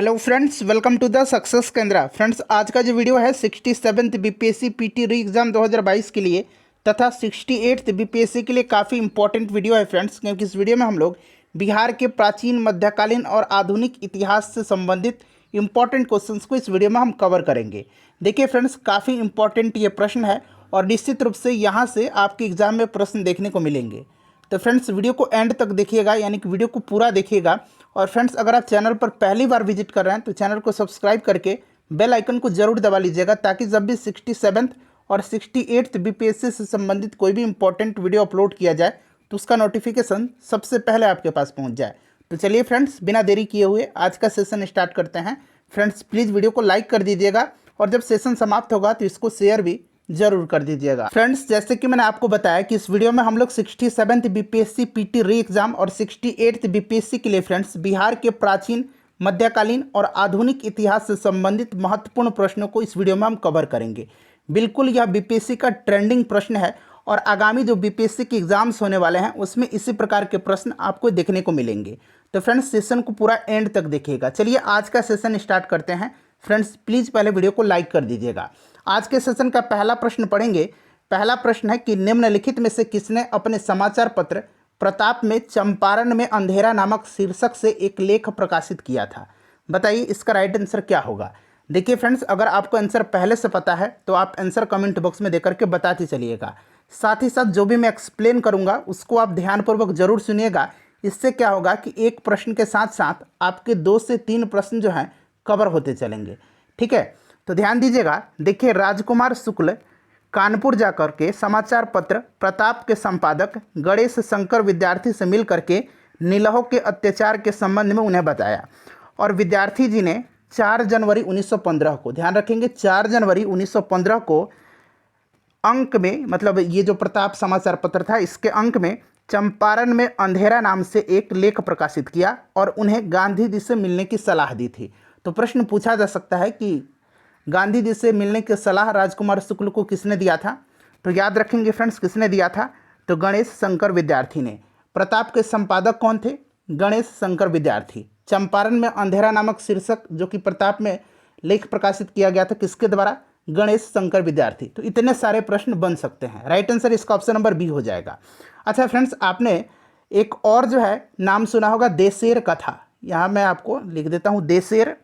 Hello friends, welcome to the success Kendra. Friends, आज का जो वीडियो है 67th बीपीएससी पीटी री एग्ज़ाम 2022 के लिए तथा 68th बीपीएससी के लिए काफ़ी इंपॉर्टेंट वीडियो है फ्रेंड्स, क्योंकि इस वीडियो में हम लोग बिहार के प्राचीन, मध्यकालीन और आधुनिक इतिहास से संबंधित इंपॉर्टेंट क्वेश्चंस को इस वीडियो में हम कवर करेंगे। देखिए फ्रेंड्स, काफ़ी इंपॉर्टेंट ये प्रश्न है और निश्चित रूप से यहाँ से आपके एग्जाम में प्रश्न देखने को मिलेंगे। तो फ्रेंड्स, वीडियो को एंड तक देखिएगा, यानी कि वीडियो को पूरा देखिएगा। और फ्रेंड्स, अगर आप चैनल पर पहली बार विजिट कर रहे हैं तो चैनल को सब्सक्राइब करके बेल आइकन को जरूर दबा लीजिएगा, ताकि जब भी 67th और 68th बीपीएससी से संबंधित कोई भी इंपॉर्टेंट वीडियो अपलोड किया जाए तो उसका नोटिफिकेशन सबसे पहले आपके पास पहुंच जाए। तो चलिए फ्रेंड्स, बिना देरी किए हुए आज का सेशन स्टार्ट करते हैं। फ्रेंड्स, प्लीज़ वीडियो को लाइक कर दीजिएगा और जब सेशन समाप्त होगा तो इसको शेयर भी जरूर कर दीजिएगा। फ्रेंड्स, जैसे कि मैंने आपको बताया कि इस वीडियो में हम लोग 67th बीपीएससी पीटी री एग्जाम और 68th बीपीएससी के लिए फ्रेंड्स बिहार के प्राचीन, मध्यकालीन और आधुनिक इतिहास से संबंधित महत्वपूर्ण प्रश्नों को इस वीडियो में हम कवर करेंगे। बिल्कुल यह बीपीएससी का ट्रेंडिंग प्रश्न है और आगामी जो बीपीएससी के एग्जाम्स होने वाले हैं उसमें इसी प्रकार के प्रश्न आपको देखने को मिलेंगे। तो फ्रेंड्स, सेशन को पूरा एंड तक देखिएगा। चलिए आज का सेशन स्टार्ट करते हैं। फ्रेंड्स, प्लीज़ पहले वीडियो को लाइक कर दीजिएगा। आज के सेशन का पहला प्रश्न पढ़ेंगे। पहला प्रश्न है कि निम्नलिखित में से किसने अपने समाचार पत्र प्रताप में चंपारण में अंधेरा नामक शीर्षक से एक लेख प्रकाशित किया था? बताइए इसका राइट आंसर क्या होगा। देखिए फ्रेंड्स, अगर आपको आंसर पहले से पता है तो आप आंसर कमेंट बॉक्स में देकर के बताते चलिएगा। साथ ही साथ जो भी मैं एक्सप्लेन करूंगा उसको आप ध्यानपूर्वक जरूर सुनिएगा। इससे क्या होगा कि एक प्रश्न के साथ साथ आपके 2 से 3 प्रश्न जो हैं कवर होते चलेंगे। ठीक है, तो ध्यान दीजिएगा। देखिए, राजकुमार शुक्ल कानपुर जाकर के समाचार पत्र प्रताप के संपादक गणेश शंकर विद्यार्थी से मिल करके नीलहो के अत्याचार के संबंध में उन्हें बताया और विद्यार्थी जी ने 4 जनवरी 1915 को, ध्यान रखेंगे 4 जनवरी 1915 को अंक में, मतलब ये जो प्रताप समाचार पत्र था इसके अंक में चंपारण में अंधेरा नाम से एक लेख प्रकाशित किया और उन्हें गांधी जी से मिलने की सलाह दी थी। तो प्रश्न पूछा जा सकता है कि गांधी जी से मिलने की सलाह राजकुमार शुक्ल को किसने दिया था? तो याद रखेंगे फ्रेंड्स, किसने दिया था? तो गणेश शंकर विद्यार्थी ने। प्रताप के संपादक कौन थे? गणेश शंकर विद्यार्थी। चंपारण में अंधेरा नामक शीर्षक जो कि प्रताप में लेख प्रकाशित किया गया था, किसके द्वारा? गणेश शंकर विद्यार्थी। तो इतने सारे प्रश्न बन सकते हैं। राइट आंसर इसका ऑप्शन नंबर बी हो जाएगा। अच्छा फ्रेंड्स, आपने एक और जो है नाम सुना होगा, देशेर कथा। यहाँ मैं आपको लिख देता हूँ, देशेर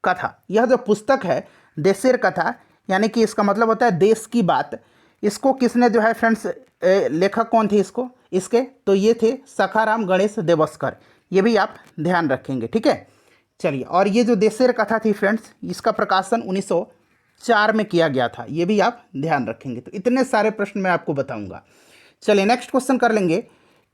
कथा। यह जो पुस्तक है देशेर कथा, यानी कि इसका मतलब होता है देश की बात। इसको किसने जो है फ्रेंड्स, लेखक कौन थे इसके? तो ये थे सखाराम गणेश देवस्कर। ये भी आप ध्यान रखेंगे। ठीक है, चलिए। और ये जो देशेर कथा थी फ्रेंड्स, इसका प्रकाशन 1904 में किया गया था। ये भी आप ध्यान रखेंगे। तो इतने सारे प्रश्न मैं आपको बताऊंगा। चलिए नेक्स्ट क्वेश्चन कर लेंगे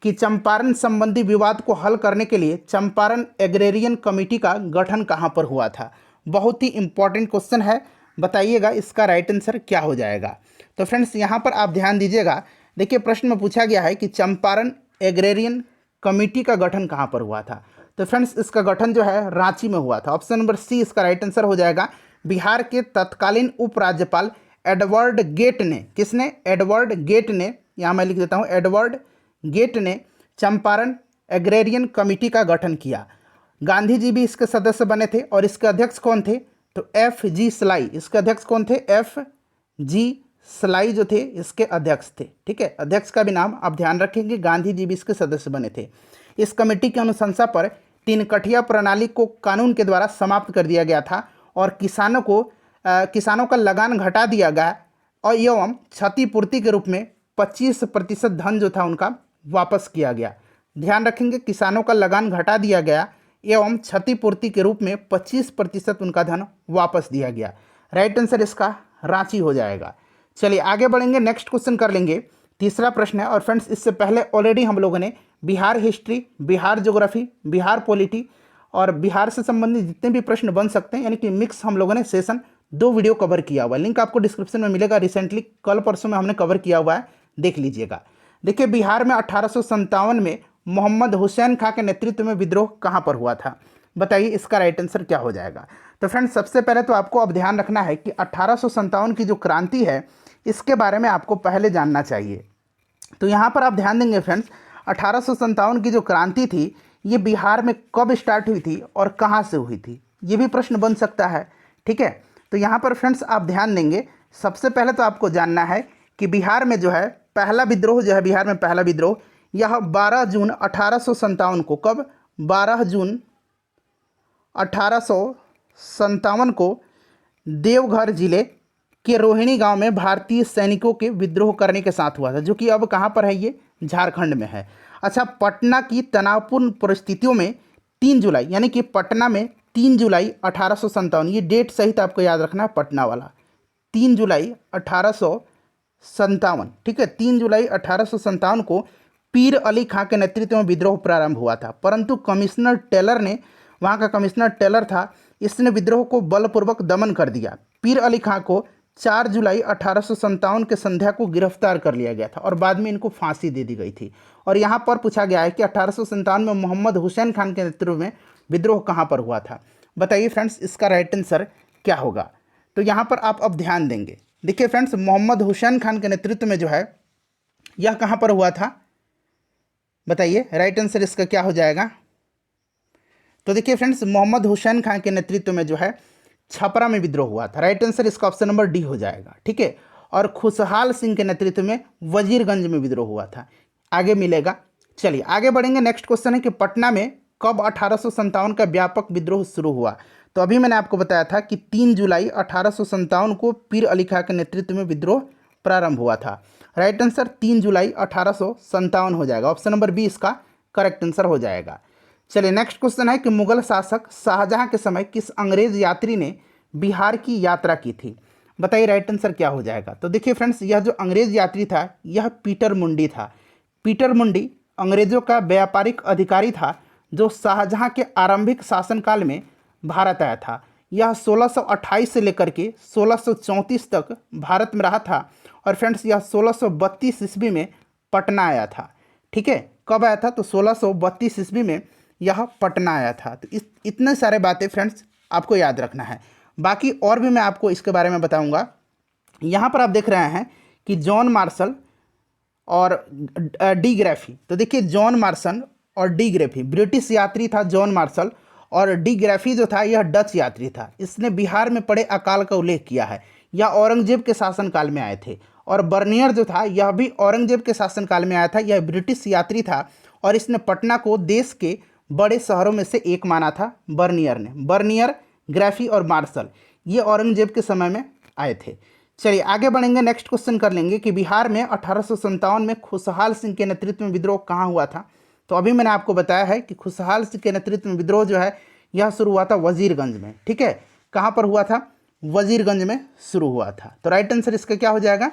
कि चंपारण संबंधी विवाद को हल करने के लिए चंपारण एग्रेरियन कमेटी का गठन कहाँ पर हुआ था? बहुत ही इंपॉर्टेंट क्वेश्चन है। बताइएगा इसका राइट आंसर क्या हो जाएगा। तो फ्रेंड्स, यहाँ पर आप ध्यान दीजिएगा। देखिए, प्रश्न में पूछा गया है कि चंपारण एग्रेरियन कमेटी का गठन कहाँ पर हुआ था? तो फ्रेंड्स, इसका गठन जो है रांची में हुआ था। ऑप्शन नंबर सी इसका राइट आंसर हो जाएगा। बिहार के तत्कालीन उपराज्यपाल एडवर्ड गेट ने, किसने? एडवर्ड गेट ने, यहाँ मैं लिख देता हूँ, एडवर्ड गेट ने चंपारण एग्रेरियन कमेटी का गठन किया। गांधी जी भी इसके सदस्य बने थे और इसके अध्यक्ष कौन थे? तो एफ जी स्लाई। इसके अध्यक्ष कौन थे? एफ जी स्लाई जो थे इसके अध्यक्ष थे। ठीक है, अध्यक्ष का भी नाम आप ध्यान रखेंगे। गांधी जी भी इसके सदस्य बने थे। इस कमेटी की अनुशंसा पर 3 कठिया प्रणाली को कानून के द्वारा समाप्त कर दिया गया था और किसानों का लगान घटा दिया गया और एवं क्षतिपूर्ति के रूप में 25% धन जो था उनका वापस किया गया। ध्यान रखेंगे, किसानों का लगान घटा दिया गया एवं क्षतिपूर्ति के रूप में 25% उनका धन वापस दिया गया। राइट आंसर इसका रांची हो जाएगा। चलिए आगे बढ़ेंगे, नेक्स्ट क्वेश्चन कर लेंगे। तीसरा प्रश्न है और फ्रेंड्स, इससे पहले ऑलरेडी हम लोगों ने Bihar history, Bihar geography, Bihar polity और बिहार से संबंधित जितने भी प्रश्न बन सकते हैं, यानी कि मिक्स, हम लोगों ने सेशन 2 वीडियो कवर किया हुआ है। लिंक आपको डिस्क्रिप्शन में मिलेगा। रिसेंटली कल परसों में हमने कवर किया हुआ है, देख लीजिएगा। देखिए, बिहार में 1857 में मोहम्मद हुसैन खां के नेतृत्व में विद्रोह कहाँ पर हुआ था? बताइए इसका राइट आंसर क्या हो जाएगा। तो फ्रेंड्स, सबसे पहले तो आपको अब ध्यान रखना है कि 1857 की जो क्रांति है इसके बारे में आपको पहले जानना चाहिए। तो यहाँ पर आप ध्यान देंगे फ्रेंड्स, 1857 की जो क्रांति थी ये बिहार में कब स्टार्ट हुई थी और कहाँ से हुई थी, ये भी प्रश्न बन सकता है। ठीक है, तो यहाँ पर फ्रेंड्स आप ध्यान देंगे, सबसे पहले तो आपको जानना है कि बिहार में जो है पहला विद्रोह जो है, बिहार में पहला विद्रोह यह 12 जून 1857 को, कब, 12 जून 1857 को देवघर जिले के रोहिणी गांव में भारतीय सैनिकों के विद्रोह करने के साथ हुआ था, जो कि अब कहाँ पर है, ये झारखंड में है। अच्छा, पटना की तनावपूर्ण परिस्थितियों में 3 जुलाई, यानी कि पटना में 3 जुलाई 1857, ये डेट सहित आपको याद रखना है, पटना वाला 3 जुलाई 1857, ठीक है, 3 जुलाई 1857 को पीर अली खां के नेतृत्व में विद्रोह प्रारंभ हुआ था, परंतु कमिश्नर टेलर ने, वहाँ का कमिश्नर टेलर था, इसने विद्रोह को बलपूर्वक दमन कर दिया। पीर अली खां को 4 जुलाई 1857 के संध्या को गिरफ्तार कर लिया गया था और बाद में इनको फांसी दे दी गई थी। और यहाँ पर पूछा गया है कि 1857 में मोहम्मद हुसैन खान के नेतृत्व में विद्रोह कहाँ पर हुआ था। बताइए फ्रेंड्स, इसका राइट आंसर क्या होगा। तो यहाँ पर आप अब ध्यान देंगे, देखिए फ्रेंड्स, मोहम्मद हुसैन खान के नेतृत्व में जो है यह कहाँ पर हुआ था, बताइए राइट आंसर इसका क्या हो जाएगा। तो देखिए फ्रेंड्स, मोहम्मद हुसैन खान के नेतृत्व में जो है छपरा में विद्रोह हुआ था, राइट आंसर इसका ऑप्शन नंबर डी हो जाएगा। ठीक है, और खुशहाल सिंह के नेतृत्व में वजीरगंज में विद्रोह हुआ था, आगे मिलेगा। चलिए आगे बढ़ेंगे। नेक्स्ट क्वेश्चन है कि पटना में कब 1857 का व्यापक विद्रोह शुरू हुआ। तो अभी मैंने आपको बताया था कि 3 जुलाई 1857 को पीर अली खां के नेतृत्व में विद्रोह प्रारंभ हुआ था, राइट आंसर 3 जुलाई 1857 हो जाएगा, ऑप्शन नंबर बी इसका करेक्ट आंसर हो जाएगा। चलिए नेक्स्ट क्वेश्चन है कि मुगल शासक शाहजहां के समय किस अंग्रेज यात्री ने बिहार की यात्रा की थी। बताइए राइट आंसर क्या हो जाएगा। तो देखिए फ्रेंड्स, यह जो अंग्रेज यात्री था यह पीटर मुंडी था। पीटर मुंडी अंग्रेजों का व्यापारिक अधिकारी था जो शाहजहां के आरंभिक शासनकाल में भारत आया था। यह 1628 से लेकर के 1634 तक भारत में रहा था और फ्रेंड्स यह 1632 ईस्वी में पटना आया था। ठीक है, कब आया था, तो 1632 ईस्वी में यह पटना आया था। तो इतने सारे बातें फ्रेंड्स आपको याद रखना है, बाकी और भी मैं आपको इसके बारे में बताऊंगा। यहाँ पर आप देख रहे हैं कि जॉन मार्शल और डी ग्रैफी। तो देखिए जॉन मार्शल और डी ग्रैफी, ब्रिटिश यात्री था जॉन मार्शल, और डी ग्रैफी जो था यह डच यात्री था। इसने बिहार में पड़े अकाल का उल्लेख किया है, यह औरंगजेब के शासनकाल में आए थे। और बर्नियर जो था यह भी औरंगजेब के शासनकाल में आया था, यह ब्रिटिश यात्री था और इसने पटना को देश के बड़े शहरों में से एक माना था। बर्नियर ने, बर्नियर, ग्रैफी और मार्शल ये औरंगजेब के समय में आए थे। चलिए आगे बढ़ेंगे। नेक्स्ट क्वेश्चन कर लेंगे कि बिहार में 1857 में खुशहाल सिंह के नेतृत्व में विद्रोह कहाँ हुआ था। तो अभी मैंने आपको बताया है कि खुशहाल सिंह के नेतृत्व में विद्रोह जो है यह शुरू हुआ था वजीरगंज में। ठीक है, कहाँ पर हुआ था, वजीरगंज में शुरू हुआ था। तो राइट आंसर इसका क्या हो जाएगा,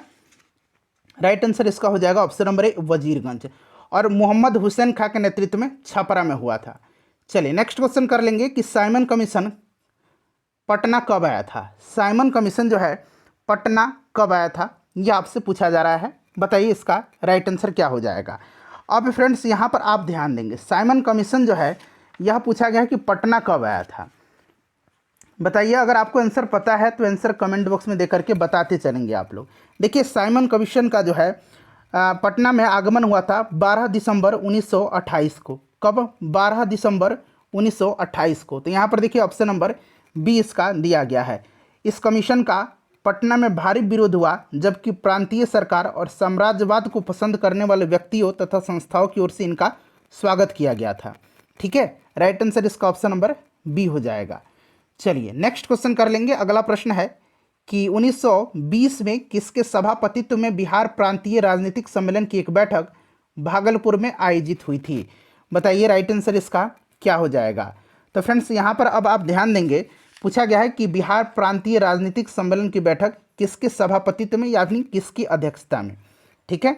राइट आंसर इसका हो जाएगा ऑप्शन नंबर ए वजीरगंज। और मोहम्मद हुसैन खां के नेतृत्व में छपरा में हुआ था। चलिए नेक्स्ट क्वेश्चन कर लेंगे कि साइमन कमीशन पटना कब आया था। साइमन कमीशन जो है पटना कब आया था, यह आपसे पूछा जा रहा है। बताइए इसका राइट आंसर क्या हो जाएगा। अब फ्रेंड्स यहाँ पर आप ध्यान देंगे, साइमन कमीशन जो है यह पूछा गया है कि पटना कब आया था। बताइए, अगर आपको आंसर पता है तो आंसर कमेंट बॉक्स में दे करके बताते चलेंगे आप लोग। देखिए साइमन कमीशन का जो है पटना में आगमन हुआ था 12 दिसंबर 1928 को। कब, 12 दिसंबर 1928 को। तो यहाँ पर देखिए ऑप्शन नंबर बी इसका दिया गया है। इस कमीशन का पटना में भारी विरोध हुआ जबकि प्रांतीय सरकार और साम्राज्यवाद को पसंद करने वाले व्यक्तियों तथा संस्थाओं की ओर से इनका स्वागत किया गया था। ठीक है, राइट आंसर इसका ऑप्शन नंबर बी हो जाएगा। चलिए नेक्स्ट क्वेश्चन कर लेंगे। अगला प्रश्न है कि 1920 में किसके सभापतित्व में बिहार प्रांतीय राजनीतिक सम्मेलन की एक बैठक भागलपुर में आयोजित हुई थी। बताइए राइट आंसर इसका क्या हो जाएगा। तो फ्रेंड्स यहाँ पर अब आप ध्यान देंगे, पूछा गया है कि बिहार प्रांतीय राजनीतिक सम्मेलन की बैठक किसके सभापतित्व में या फिर किसकी अध्यक्षता में। ठीक है,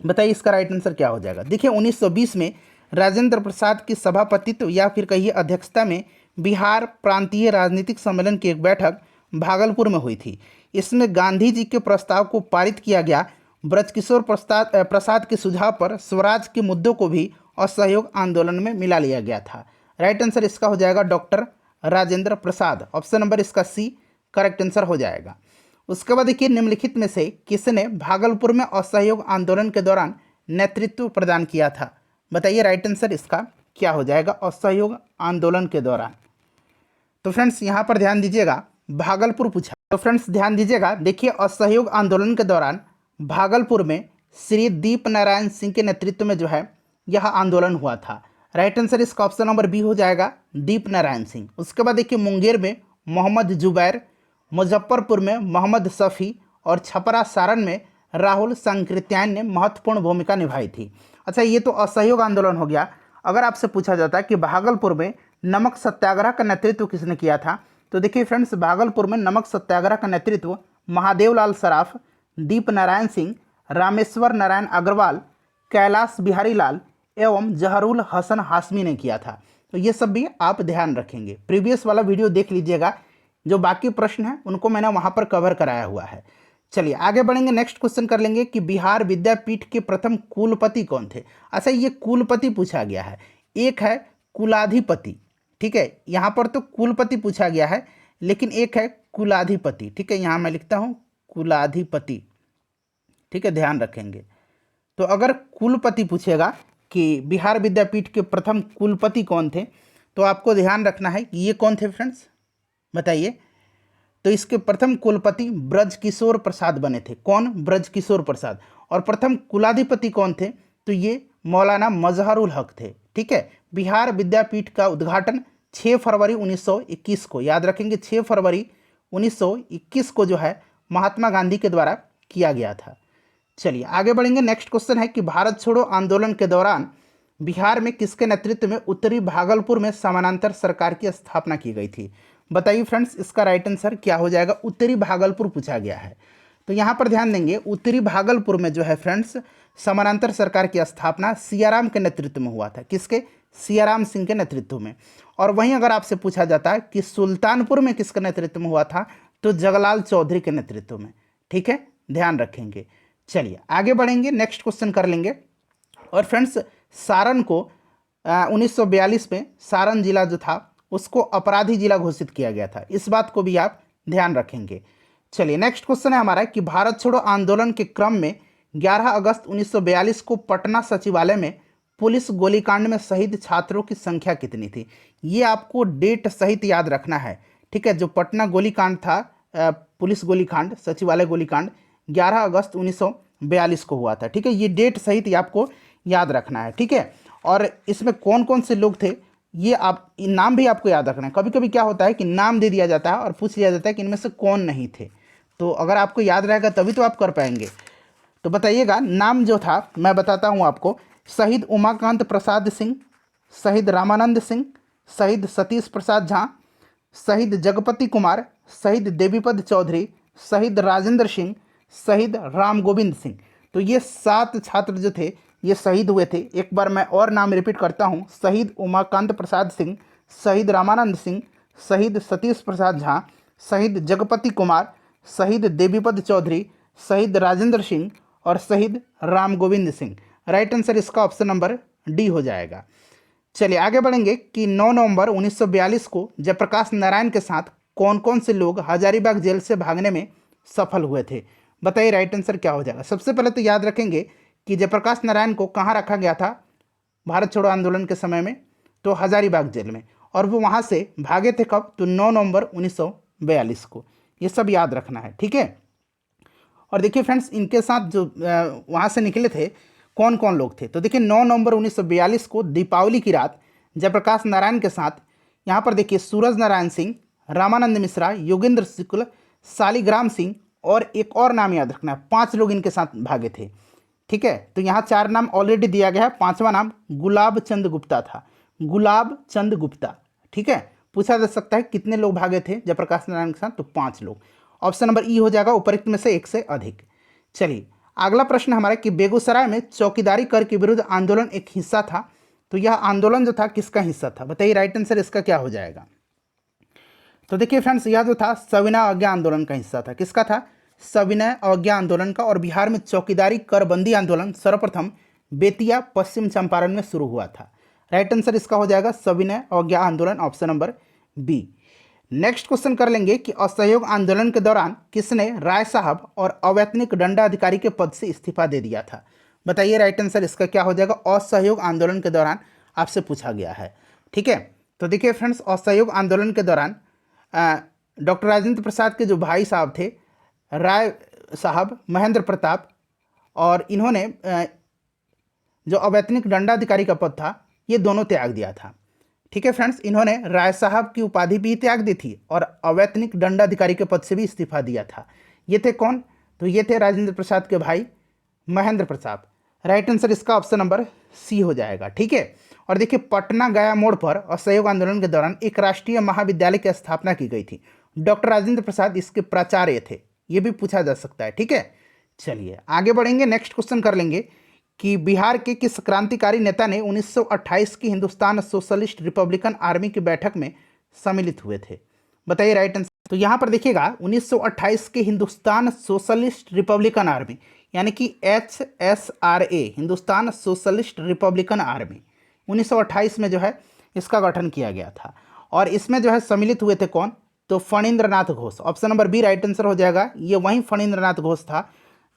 बताइए इसका राइट आंसर क्या हो जाएगा। देखिए 1920 में राजेंद्र प्रसाद की सभापतित्व या फिर कहिए अध्यक्षता में बिहार प्रांतीय राजनीतिक सम्मेलन की एक बैठक भागलपुर में हुई थी। इसमें गांधी जी के प्रस्ताव को पारित किया गया। ब्रजकिशोर प्रसाद के सुझाव पर स्वराज के मुद्दों को भी असहयोग आंदोलन में मिला लिया गया था। राइट आंसर इसका हो जाएगा doctor Rajendra Prasad, option number इसका सी करेक्ट आंसर हो जाएगा। उसके बाद देखिए निम्नलिखित में से किसने भागलपुर में असहयोग आंदोलन के दौरान नेतृत्व प्रदान किया था। बताइए राइट आंसर इसका क्या हो जाएगा असहयोग आंदोलन के दौरान। तो फ्रेंड्स यहाँ पर ध्यान दीजिएगा, भागलपुर पूछा। तो फ्रेंड्स ध्यान दीजिएगा, देखिए असहयोग आंदोलन के दौरान भागलपुर में श्री दीप नारायण सिंह के नेतृत्व में जो है यह आंदोलन हुआ था। राइट आंसर इसका ऑप्शन नंबर बी हो जाएगा, दीप नारायण सिंह। उसके बाद देखिए मुंगेर में मोहम्मद जुबैर, मुजफ्फरपुर में मोहम्मद शफी और छपरा सारण में राहुल सांकृत्यायन ने महत्वपूर्ण भूमिका निभाई थी। अच्छा, ये तो असहयोग आंदोलन हो गया। अगर आपसे पूछा जाता है कि भागलपुर में नमक सत्याग्रह का नेतृत्व किसने किया था, तो देखिए फ्रेंड्स भागलपुर में नमक सत्याग्रह का नेतृत्व महादेवलाल सराफ, दीप नारायण सिंह, रामेश्वर नारायण अग्रवाल, कैलाश बिहारी लाल एवं जहरुल हसन हाशमी ने किया था। तो ये सब भी आप ध्यान रखेंगे। प्रीवियस वाला वीडियो देख लीजिएगा, जो बाकी प्रश्न हैं उनको मैंने वहाँ पर कवर कराया हुआ है। चलिए आगे बढ़ेंगे, नेक्स्ट क्वेश्चन कर लेंगे कि बिहार विद्यापीठ के प्रथम कुलपति कौन थे। अच्छा, ये कुलपति पूछा गया है, एक है कुलाधिपति, ठीक है, यहाँ पर तो कुलपति पूछा गया है, लेकिन एक है कुलाधिपति, ठीक है, यहाँ मैं लिखता हूँ कुलाधिपति, ठीक है, ध्यान रखेंगे। तो अगर कुलपति पूछेगा कि बिहार विद्यापीठ के प्रथम कुलपति कौन थे, तो आपको ध्यान रखना है कि ये कौन थे फ्रेंड्स, बताइए। तो इसके प्रथम कुलपति ब्रजकिशोर प्रसाद बने थे। कौन? ब्रजकिशोर प्रसाद। और प्रथम कुलाधिपति कौन थे? तो ये मौलाना मजहरुल हक थे, ठीक है। बिहार विद्यापीठ का उद्घाटन 6 फरवरी 1921 को, याद रखेंगे 6 फरवरी 1921 को जो है महात्मा गांधी के द्वारा किया गया था। चलिए आगे बढ़ेंगे, नेक्स्ट क्वेश्चन है कि भारत छोड़ो आंदोलन के दौरान बिहार में किसके नेतृत्व में उत्तरी भागलपुर में समानांतर सरकार की स्थापना की गई थी। बताइए फ्रेंड्स, इसका राइट आंसर क्या हो जाएगा। उत्तरी भागलपुर पूछा गया है, तो यहाँ पर ध्यान देंगे, उत्तरी भागलपुर में जो है फ्रेंड्स समानांतर सरकार की स्थापना सियाराम के नेतृत्व में हुआ था। किसके? सियाराम सिंह के नेतृत्व में। और वहीं अगर आपसे पूछा जाता है कि सुल्तानपुर में किसके नेतृत्व में हुआ था, तो जगलाल चौधरी के नेतृत्व में, ठीक है, ध्यान रखेंगे। चलिए आगे बढ़ेंगे, नेक्स्ट क्वेश्चन कर लेंगे। और फ्रेंड्स सारण को 1942 में सारण जिला जो था उसको अपराधी जिला घोषित किया गया था, इस बात को भी आप ध्यान रखेंगे। चलिए नेक्स्ट क्वेश्चन है हमारा कि भारत छोड़ो आंदोलन के क्रम में 11 अगस्त 1942 को पटना सचिवालय में पुलिस गोलीकांड में शहीद छात्रों की संख्या कितनी थी। ये आपको डेट सहित याद रखना है, ठीक है। जो पटना गोलीकांड था, पुलिस गोलीकांड, सचिवालय गोलीकांड 11 अगस्त 1942 को हुआ था, ठीक है। ये डेट सहित ही आपको याद रखना है, ठीक है। और इसमें कौन कौन से लोग थे ये आप नाम भी आपको याद रखना है। कभी कभी क्या होता है कि नाम दे दिया जाता है और पूछ लिया जाता है कि इनमें से कौन नहीं थे, तो अगर आपको याद रहेगा तभी तो आप कर पाएंगे। तो बताइएगा, नाम जो था मैं बताता हूँ आपको। शहीद उमाकांत प्रसाद सिंह, शहीद रामानंद सिंह, शहीद सतीश प्रसाद झा, शहीद जगपति कुमार, शहीद देवीपद चौधरी, शहीद राजेंद्र सिंह, शहीद राम गोविंद सिंह। तो ये 7 छात्र जो थे ये शहीद हुए थे। एक बार मैं और नाम रिपीट करता हूँ, शहीद उमाकांत प्रसाद सिंह, शहीद रामानंद सिंह, शहीद सतीश प्रसाद झा, शहीद जगपति कुमार, शहीद देवीपद चौधरी, शहीद राजेंद्र सिंह और शहीद राम गोविंद सिंह। राइट आंसर इसका ऑप्शन नंबर डी हो जाएगा। चलिए आगे बढ़ेंगे कि 9 नवंबर 1942 को जयप्रकाश नारायण के साथ कौन कौन से लोग हजारीबाग जेल से भागने में सफल हुए थे। बताइए राइट आंसर क्या हो जाएगा। सबसे पहले तो याद रखेंगे कि जयप्रकाश नारायण को कहाँ रखा गया था भारत छोड़ो आंदोलन के समय में, तो हजारीबाग जेल में। और वो वहाँ से भागे थे कब, तो 9 नवंबर 1942 को। ये सब याद रखना है, ठीक है। और देखिए फ्रेंड्स, इनके साथ जो वहाँ से निकले थे कौन कौन लोग थे, तो देखिए 9 नवंबर 1942 को दीपावली की रात जयप्रकाश नारायण के साथ यहाँ पर देखिए सूरज नारायण सिंह, रामानंद मिश्रा, योगेंद्र शुक्ल, शालिग्राम सिंह और एक और नाम याद रखना है, 5 लोग इनके साथ भागे थे, ठीक है। तो यहाँ 4 नाम ऑलरेडी दिया गया है, 5वां नाम गुलाब चंद गुप्ता था, गुलाब चंद गुप्ता, ठीक है। पूछा जा सकता है कितने लोग भागे थे जयप्रकाश नारायण के साथ, तो 5 लोग। ऑप्शन नंबर ई हो जाएगा, उपरोक्त में से एक से अधिक। चलिए अगला प्रश्न हमारा कि बेगूसराय में चौकीदारी कर के विरुद्ध आंदोलन एक हिस्सा था, तो यह आंदोलन जो था किसका हिस्सा था। बताइए राइट आंसर इसका क्या हो जाएगा। तो देखिए फ्रेंड्स, यह जो था सविनय अवज्ञा आंदोलन का हिस्सा था। किसका था? सविनय अवज्ञा आंदोलन का। और बिहार में चौकीदारी करबंदी आंदोलन सर्वप्रथम बेतिया पश्चिम चंपारण में शुरू हुआ था। राइट आंसर इसका हो जाएगा सविनय अवज्ञा आंदोलन, option number B. Next question कर लेंगे कि असहयोग आंदोलन के दौरान किसने राय साहब और अवैतनिक दंडाधिकारी के पद से इस्तीफा दे दिया था। बताइए राइट आंसर इसका क्या हो जाएगा। असहयोग आंदोलन के दौरान आपसे पूछा गया है। ठीक है, तो देखिए फ्रेंड्स, असहयोग आंदोलन के दौरान डॉक्टर राजेंद्र प्रसाद के जो भाई साहब थे, राय साहब महेंद्र प्रताप, और इन्होंने जो अवैतनिक दंडाधिकारी का पद था ये दोनों त्याग दिया था। ठीक है फ्रेंड्स, इन्होंने राय साहब की उपाधि भी त्याग दी थी और अवैतनिक दंडाधिकारी के पद से भी इस्तीफा दिया था। ये थे कौन? तो ये थे राजेंद्र प्रसाद के भाई महेंद्र प्रताप। राइट आंसर इसका ऑप्शन नंबर सी हो जाएगा। ठीक है, और देखिए, पटना गया मोड़ पर असहयोग आंदोलन के दौरान एक राष्ट्रीय महाविद्यालय की स्थापना की गई थी। डॉक्टर राजेंद्र प्रसाद इसके प्राचार्य थे, ये भी पूछा जा सकता है। ठीक है, चलिए आगे बढ़ेंगे, नेक्स्ट क्वेश्चन कर लेंगे कि बिहार के किस क्रांतिकारी नेता ने 1928 की हिंदुस्तान सोशलिस्ट रिपब्लिकन आर्मी की बैठक में सम्मिलित हुए थे? बताइए राइट आंसर। तो यहाँ पर देखिएगा, 1928 के हिंदुस्तान सोशलिस्ट रिपब्लिकन आर्मी यानी कि HSRA, Hindustan socialist Republican army, 1928 में जो है इसका गठन किया गया था। और इसमें जो है सम्मिलित हुए थे कौन? तो Phanindranath Ghosh. Option number B right answer हो जाएगा। ये वही फणींद्रनाथ घोष था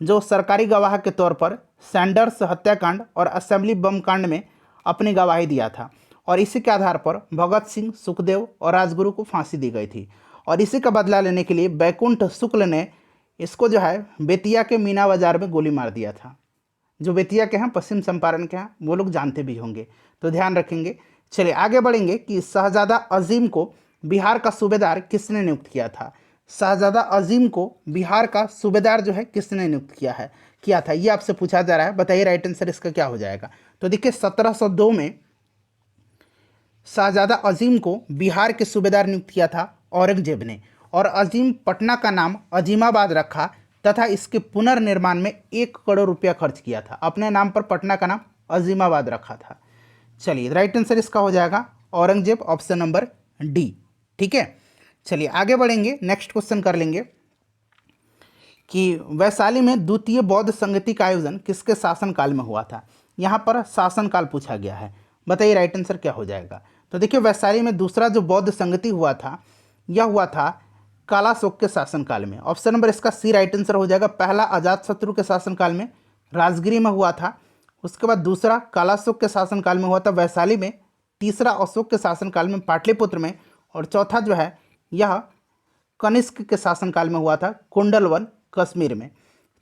जो सरकारी गवाह के तौर पर सैंडर्स हत्याकांड और असेंबली बम कांड में अपनी गवाही दिया था, और इसी के आधार पर भगत सिंह, सुखदेव और राजगुरु को फांसी दी गई थी। और इसी का बदला लेने के लिए बैकुंठ शुक्ल ने इसको जो है बेतिया के मीना बाजार में गोली मार दिया था। जो बेतिया के हैं, पश्चिम चंपारण के हैं, वो लोग जानते भी होंगे, तो ध्यान रखेंगे। चलिए आगे बढ़ेंगे कि शहजादा अजीम को बिहार का सूबेदार किसने नियुक्त किया था? शहजादा अजीम को बिहार का सूबेदार जो है किसने नियुक्त किया था, ये आपसे पूछा जा रहा है। बताइए राइट आंसर इसका क्या हो जाएगा। तो देखिए, 1702 में शहजादा अजीम को बिहार के सूबेदार नियुक्त किया था औरंगजेब ने, और अजीम पटना का नाम अजीमाबाद रखा तथा इसके पुनर्निर्माण में 1 करोड़ रुपया खर्च किया था। अपने नाम पर पटना का नाम अजीमाबाद रखा था। चलिए राइट आंसर इसका हो जाएगा औरंगजेब, ऑप्शन नंबर डी। ठीक है, चलिए आगे बढ़ेंगे, नेक्स्ट क्वेश्चन कर लेंगे कि वैशाली में द्वितीय बौद्ध संगति का आयोजन किसके शासनकाल में हुआ था? यहाँ पर शासनकाल पूछा गया है। बताइए राइट आंसर क्या हो जाएगा। तो देखिए, वैशाली में दूसरा जो बौद्ध संगति हुआ था यह हुआ था कालाशोक के शासनकाल में। ऑप्शन नंबर इसका सी राइट आंसर हो जाएगा। पहला अजातशत्रु के शासनकाल में राजगिरी में हुआ था, उसके बाद दूसरा कालाशोक के शासनकाल में हुआ था वैशाली में, तीसरा अशोक के शासनकाल में पाटलिपुत्र में, और चौथा जो है यह कनिष्क के शासनकाल में हुआ था कुंडलवन कश्मीर में।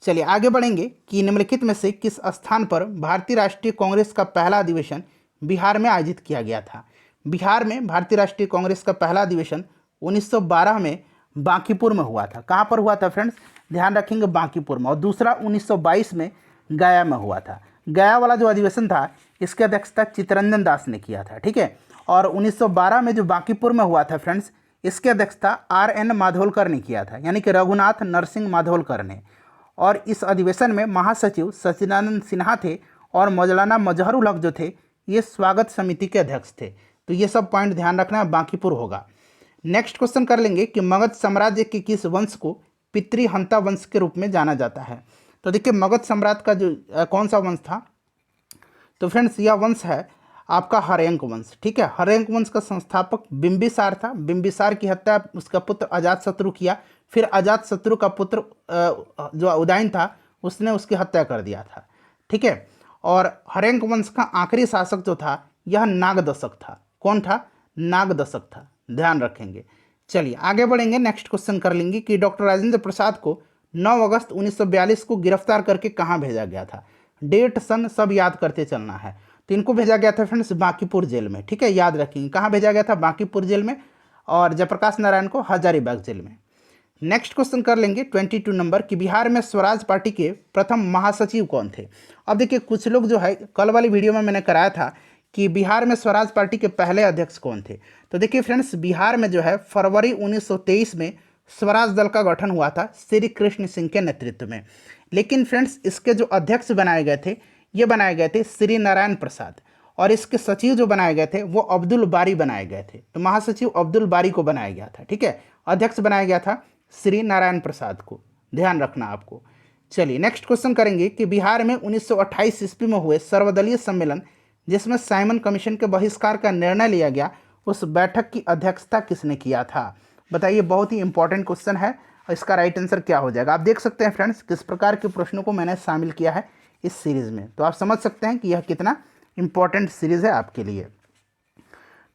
चलिए आगे बढ़ेंगे कि निम्नलिखित में से किस स्थान पर भारतीय राष्ट्रीय कांग्रेस का पहला अधिवेशन बिहार में आयोजित किया गया था? बिहार में भारतीय राष्ट्रीय कांग्रेस का पहला अधिवेशन 1912 में बांकीपुर में हुआ था। कहाँ पर हुआ था फ्रेंड्स? ध्यान रखेंगे, बांकीपुर में। और दूसरा 1922 में गया में हुआ था। गया वाला जो अधिवेशन था इसकी अध्यक्षता चित्तरंजन दास ने किया था। ठीक है, और 1912 में जो बांकीपुर में हुआ था फ्रेंड्स, इसकी अध्यक्षता RN माधोलकर ने किया था, यानी कि रघुनाथ नरसिंह माधोलकर ने। और इस अधिवेशन में महासचिव सच्चिदानंद सिन्हा थे और मौलाना मजहरुल हक जो थे ये स्वागत समिति के अध्यक्ष थे। तो ये सब पॉइंट ध्यान रखना, बांकीपुर होगा। नेक्स्ट क्वेश्चन कर लेंगे कि मगध साम्राज्य के किस वंश को पितृहंता वंश के रूप में जाना जाता है? तो देखिए, मगध सम्राट का जो कौन सा वंश था? तो फ्रेंड्स यह वंश है आपका हर्यंक वंश। ठीक है, हर्यंक वंश का संस्थापक बिंबिसार था। बिंबिसार की हत्या उसका पुत्र अजातशत्रु किया, फिर अजातशत्रु का पुत्र जो उदयन था उसने उसकी हत्या कर दिया था। ठीक है, और हर्यंक वंश का आखिरी शासक जो था यह नागदशक था। कौन था? नागदशक था, ध्यान रखेंगे। चलिए आगे बढ़ेंगे, नेक्स्ट क्वेश्चन कर लेंगे कि डॉक्टर राजेंद्र प्रसाद को 9 अगस्त 1942 को गिरफ्तार करके कहाँ भेजा गया था? डेट सन सब याद करते चलना है। तो इनको भेजा गया था फ्रेंड्स बांकीपुर जेल में। ठीक है, याद रखेंगे कहाँ भेजा गया था? बांकीपुर जेल में, और जयप्रकाश नारायण को हजारीबाग जेल में। नेक्स्ट क्वेश्चन कर लेंगे 22 नंबर कि बिहार में स्वराज पार्टी के प्रथम महासचिव कौन थे? अब देखिए, कुछ लोग जो है, कल वाली वीडियो में मैंने कराया था कि बिहार में स्वराज पार्टी के पहले अध्यक्ष कौन थे। तो देखिए फ्रेंड्स, बिहार में जो है फरवरी 1923 में स्वराज दल का गठन हुआ था श्री कृष्ण सिंह के नेतृत्व में। लेकिन फ्रेंड्स इसके जो अध्यक्ष बनाए गए थे ये बनाए गए थे श्री नारायण प्रसाद, और इसके सचिव जो बनाए गए थे वो अब्दुल बारी बनाए गए थे। तो महासचिव अब्दुल बारी को बनाया गया था। ठीक है, अध्यक्ष बनाया गया था श्री नारायण प्रसाद को, ध्यान रखना आपको। चलिए नेक्स्ट क्वेश्चन करेंगे कि बिहार में 1928 ईस्वी में हुए सर्वदलीय सम्मेलन जिसमें साइमन कमीशन के बहिष्कार का निर्णय लिया गया, उस बैठक की अध्यक्षता किसने किया था? बताइए, बहुत ही इंपॉर्टेंट क्वेश्चन है और इसका राइट आंसर क्या हो जाएगा। आप देख सकते हैं फ्रेंड्स किस प्रकार के प्रश्नों को मैंने शामिल किया है इस सीरीज़ में, तो आप समझ सकते हैं कि यह कितना इंपॉर्टेंट सीरीज़ है आपके लिए।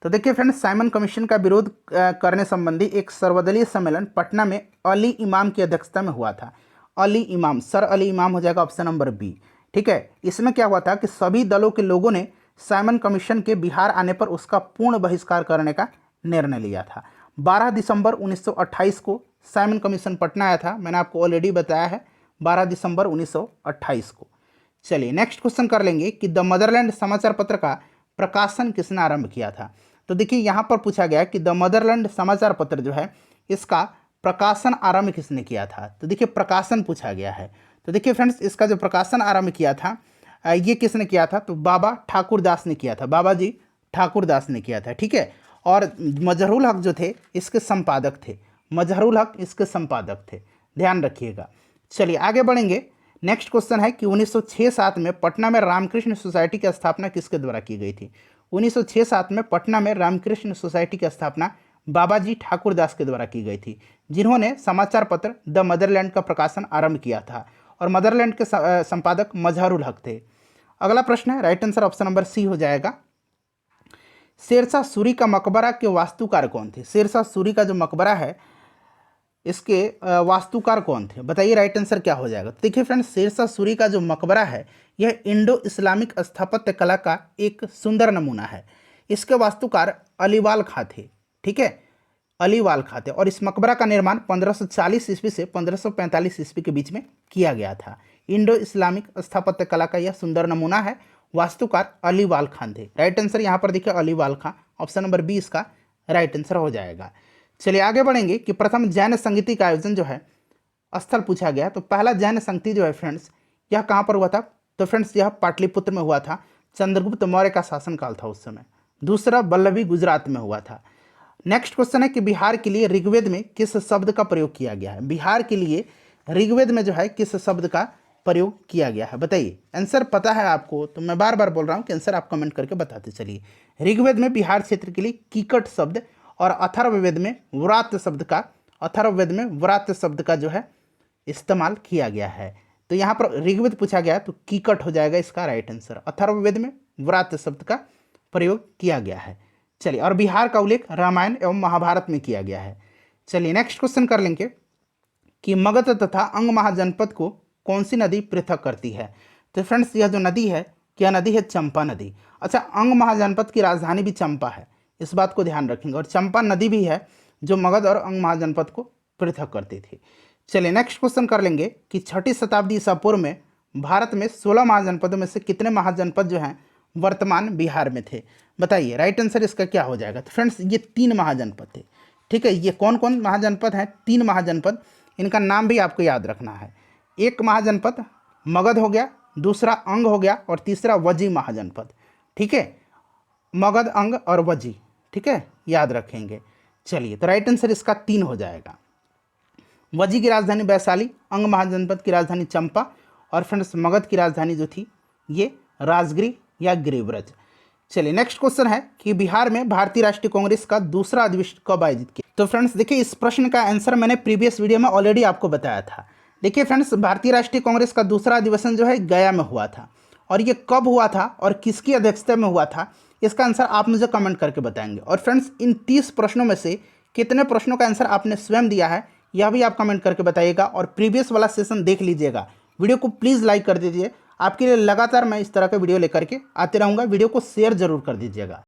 तो देखिए फ्रेंड्स, साइमन कमीशन का विरोध करने संबंधी एक सर्वदलीय सम्मेलन पटना में अली इमाम की अध्यक्षता में हुआ था। अली इमाम, सर अली इमाम हो जाएगा ऑप्शन नंबर बी। ठीक है, इसमें क्या हुआ था कि सभी दलों के लोगों ने साइमन कमीशन के बिहार आने पर उसका पूर्ण बहिष्कार करने का निर्णय लिया था। 12 दिसंबर 1928 को साइमन कमीशन पटना आया था, मैंने आपको ऑलरेडी बताया है, 12 दिसंबर 1928 को। चलिए नेक्स्ट क्वेश्चन कर लेंगे कि द मदरलैंड समाचार पत्र का प्रकाशन किसने आरंभ किया था। तो देखिए यहाँ पर पूछा गया कि द मदरलैंड समाचार पत्र जो है इसका प्रकाशन आरंभ किसने किया था। तो देखिए प्रकाशन पूछा गया है। तो देखिए फ्रेंड्स, इसका जो प्रकाशन आरंभ किया था ये किसने किया था, तो बाबा ठाकुर दास ने किया था, बाबा जी ठाकुर दास ने किया था। ठीक है, और मजहरुल हक जो थे इसके संपादक थे, मजहरुल हक इसके संपादक थे, ध्यान रखिएगा। चलिए आगे बढ़ेंगे। नेक्स्ट क्वेश्चन है कि 1906-07 में पटना में रामकृष्ण सोसाइटी की स्थापना किसके द्वारा की गई थी। 1906-07 में पटना में रामकृष्ण सोसाइटी की स्थापना बाबाजी ठाकुर दास के द्वारा की गई थी, जिन्होंने समाचार पत्र द मदरलैंड का प्रकाशन आरंभ किया था, और मदरलैंड के संपादक मजहरुल हक थे। अगला प्रश्न है, right answer option number C हो जाएगा। शेरशाह सूरी का मकबरा के वास्तुकार कौन थे। शेरशाह सूरी का जो मकबरा है इसके वास्तुकार कौन थे, बताइए राइट आंसर क्या हो जाएगा। तो देखिए फ्रेंड्स, शेरशाह सूरी का जो मकबरा है यह इंडो इस्लामिक स्थापत्य कला का एक सुंदर नमूना है। इसके वास्तुकार अलीवाल खां थे। ठीक है, अलीवाल खां थे, और इस मकबरा का निर्माण 1540 ईस्वी से 1545 ईस्वी के बीच में किया गया था। इंडो इस्लामिक स्थापत्य कला का यह सुंदर नमूना है, वास्तुकार अलीवाल खां थे। राइट आंसर यहाँ पर देखिए अलीवाल खां, ऑप्शन नंबर बी इसका राइट आंसर हो जाएगा। चलिए आगे बढ़ेंगे कि प्रथम जैन संगीति का आयोजन जो है स्थल पूछा गया। तो पहला जैन संगति जो है फ्रेंड्स यह कहाँ पर हुआ था, तो फ्रेंड्स यह पाटलिपुत्र में हुआ था, चंद्रगुप्त मौर्य का शासनकाल था उस समय। दूसरा बल्लभी गुजरात में हुआ था। नेक्स्ट क्वेश्चन है कि बिहार के लिए ऋग्वेद में किस शब्द का प्रयोग किया गया है। बिहार के लिए ऋग्वेद में जो है किस शब्द का प्रयोग किया गया है, बताइए। आंसर पता है आपको तो मैं बार बार बोल रहा हूँ कि आंसर आप कमेंट करके बताते चलिए। ऋग्वेद में बिहार क्षेत्र के लिए कीकट शब्द, और अथर्ववेद में व्रात शब्द का, अथर्ववेद में व्रात शब्द का जो है इस्तेमाल किया गया है। तो यहाँ पर ऋग्वेद पूछा गया तो कीकट हो जाएगा इसका राइट आंसर। अथर्ववेद में व्रात शब्द का प्रयोग किया गया है। चलिए, और बिहार का उल्लेख रामायण एवं महाभारत में किया गया है। चलिए नेक्स्ट क्वेश्चन कर लेंगे कि मगध तथा अंग महाजनपद को कौन सी नदी पृथक करती है। तो फ्रेंड्स यह जो नदी है, क्या नदी है, चंपा नदी। अच्छा, अंग महाजनपद की राजधानी भी चंपा है, इस बात को ध्यान रखेंगे, और चंपा नदी भी है जो मगध और अंग महाजनपद को पृथक करती थी। चलिए नेक्स्ट क्वेश्चन कर लेंगे कि 6ठी शताब्दी ईसा पूर्व में भारत में 16 महाजनपदों में से कितने महाजनपद जो हैं वर्तमान बिहार में थे, बताइए। राइट आंसर इसका क्या हो जाएगा। तो फ्रेंड्स ये 3 महाजनपद थे। ठीक है, ये कौन कौन महाजनपद हैं, 3 महाजनपद, इनका नाम भी आपको याद रखना है। एक महाजनपद मगध हो गया, दूसरा अंग हो गया, और तीसरा वजी महाजनपद। ठीक है, मगध, अंग और वजी। ठीक है, याद रखेंगे। चलिए, तो राइट आंसर इसका 3 हो जाएगा। वजी की राजधानी वैशाली, अंग महाजनपद की राजधानी चंपा, और फ्रेंड्स मगध की राजधानी जो थी ये राजगिरी या गिरिव्रज। चलिए नेक्स्ट क्वेश्चन है कि बिहार में भारतीय राष्ट्रीय कांग्रेस का दूसरा अधिवेशन कब आयोजित किया। तो फ्रेंड्स देखिए, इस प्रश्न का आंसर मैंने प्रीवियस वीडियो में ऑलरेडी आपको बताया था। देखिए फ्रेंड्स, भारतीय राष्ट्रीय कांग्रेस का दूसरा अधिवेशन जो है गया में हुआ था, और ये कब हुआ था और किसकी अध्यक्षता में हुआ था, इसका आंसर आप मुझे कमेंट करके बताएंगे। और फ्रेंड्स, इन 30 प्रश्नों में से कितने प्रश्नों का आंसर आपने स्वयं दिया है यह भी आप कमेंट करके बताइएगा, और प्रीवियस वाला सेशन देख लीजिएगा। वीडियो को प्लीज़ लाइक कर दीजिए, आपके लिए लगातार मैं इस तरह का वीडियो लेकर के आते रहूँगा। वीडियो को शेयर जरूर कर दीजिएगा।